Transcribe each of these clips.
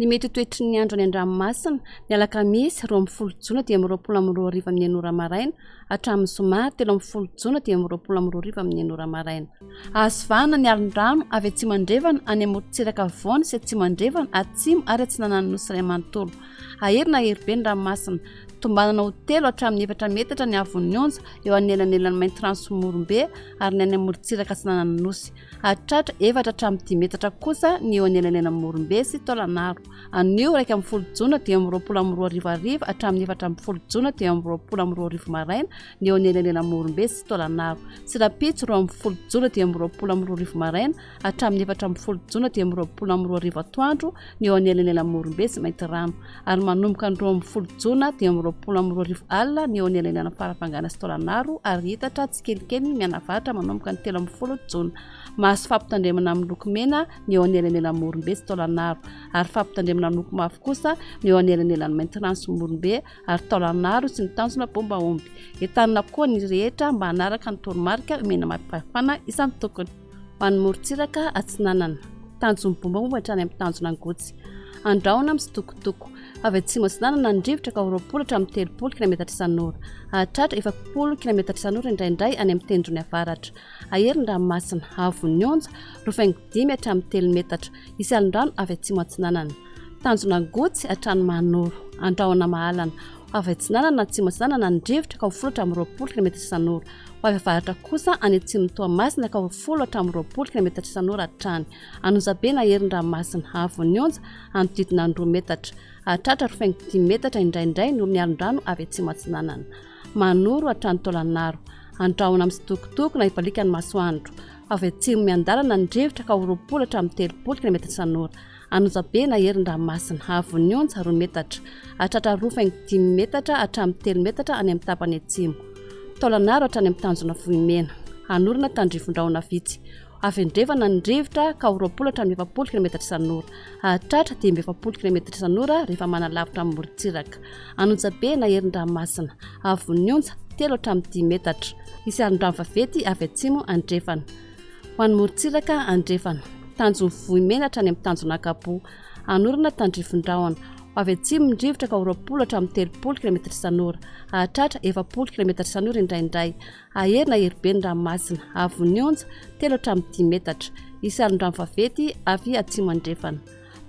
Ny mety toetry ny andro any an-dranomasina ny alakamisy 12 Jona dia 22 amin'ny ora maraina hatramin'ny zoma 13 Jona dia 22 amin'ny ora maraina. Azovana ny alin-drano avy atsimo mandrevana any amorontsiraka voany sy atsimo mandrevana atsimo ary atsinanany nosy iray manontolo. Aherina heribe ny ranomasina tombanana ho 3 hatramin'ny 4 metatra ny avon'ny onja eo anelanelany mainty rano sy morombe ary ny any amorontsiraka atsinanany nosy. Hatratra 4 hatramin'ny 10 metatra kosa ny eo anelanelany morombe sy taolanaro. Anio 1 Jona dia 22 hatramin'ny 4 Jona dia 22 maraina ny eo anelanelany morombe sy taolanaro. Sy rapitso 20 Jona dia 22 maraina hatramin'ny 4 Jona dia 22 atoandro ny eo anelanelany morombe sy mainty rano. Ary manomboka ny 20 Jona dia 22 alina ny eo anelanelany farafangana sy taolanaro ary hitatra tsy kelikely mianavatra manomboka ny 13 Jona. Mahazo fampitandremana amin'ny loko mena ny eo anelanelany morombe sy taolanaro ary fampitandremana amin'ny loko mavo kosa ny eo anelanelany mainty rano sy morombe ary taolanaro sy ny tanjona bomba omby. Entanina koa ny rehetra mba hanaraka ny toromarika mena mampifana isan'ny tokony. Ho an'ny morontsiraka atsinanana tanjona bomba omby hatrany amin'ny tanjona angotsy. Andraona amin'ny sitokotoko avy atsimo atsinanana ny rivotra ka 20 hatramin'ny 30 km isan'ora. Hatratra 40 km isan'ora indraindray any amin'ny tendrony avaratra. Aheriny ranomasina avon'ny onja 5 hatramin'ny 3 metatra. Isy alin-drano avy atsimo atsinanana. Tanjona angotsy hatrany manoro. Andraona mahalana avy atsinanana atsimo atsinanana ny rivotra ka 10 hatramin'ny 20 km isan'ora. Ho avy avaratra kosa any atsimo toamasina ka 10 hatramin'ny 20 km isan'ora hatrany. Anonjabe na herin'ny ranomasina avon'ny onja anodidina 2 metatra. Hatratra 5 metatra indraindray noho ny alin-drano avy atsimo atsinanana. Manoro hatrany taolanaro. Andraona amin'ny sitokotoko na ibalika ny masoandro. Avy atsimo miandalana ny rivotra ka 20 hatramin'ny 30 km isan'ora. Anonjabe na herin'ny ranomasina avon'ny onja 2 metatra. Hatratra 5 metatra hatramin'ny 3 metatra any amin'ny tapany atsimo. Taolanaro hatrany amin'ny tanjona vohimena. Anorina tandrivon-drahona vitsy. Avy andrevana ny rivotra ka 20 hatramin'ny 40 km isan'ora. Hatratra 40 km isan'ora rehefa manalavitra amin'ny morontsiraka. Anonjabe na herin'ny ranomasina avon'ny onja 3 hatramin'ny 10 metatra. Isy alin-drano vaventy avy atsimo andrefana. Ho an'ny morontsiraka andrefana. Tanjona vohimena hatrany amin'ny tanjona kapo. Anorina tandrivon-drahona. Avy atsimo ny rivotra ka 20 hatramin'ny 30 km isan'ora. Hatratra 40 km isan'ora indraindray. Aherina heribe ny ranomasina avon'ny onja 3 hatramin'ny 10 metatra. Isy alin-drano vaventy avy atsimo andrefana.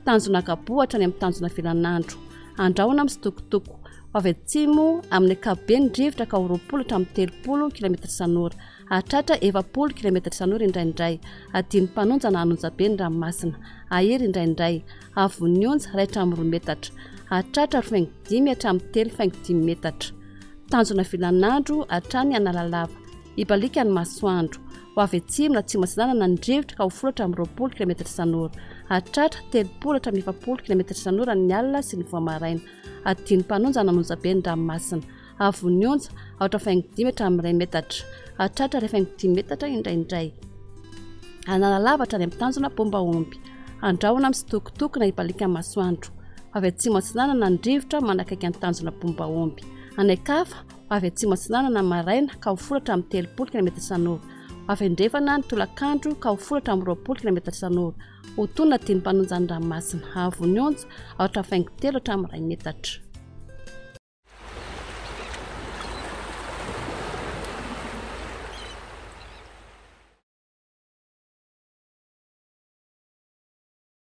Tanjona kapo hatrany amin'ny tanjona velanandro. Andraona amin'ny sitokotoko. Avy atsimo amin'ny ankapobeny ny rivotra ka 20 hatramin'ny 30 km isan'ora. Hatratra 40 km isan'ora indraindray. Adiny mpanonja na anonjabe ny ranomasina. Ahery indraindray. Avon'ny onja 2 hatramin'ny 2 metatra. Hatratra 5 hatramin'ny 3 metatra. Tanjona velanandro hatrany analalava. Ibalika ny masoandro. Ho avy atsimo na atsimo atsinanana ny rivotra ka 10 hatramin'ny 20 km isan'ora. Hatratra 30 hatramin'ny 40 km isan'ora ny alina sy ny voamaraina. Adiny mpanonja na anonjabe ny ranomasina. Avon'ny onja ahatra 5 hatramin'ny 2 metatra. Hatratra 5 metatra indraindray. Analalava hatrany amin'ny tanjona bomba omby. Andraona amin'ny sitokotoko na ibalika ny masoandro. Avy atsimo atsinanana ny rivotra manakaiky ny tanjona bomba omby. Anakafa avy atsimo atsinanana ny maraina ka 10 hatramin'ny 30 km isan'ora. Avy andrefana ny tolakandro ka 10 hatramin'ny 20 km isan'ora. Ho tonona diny mpanonja ny ranomasina avon'ny onja ahatra 5 hatramin'ny 2 metatra.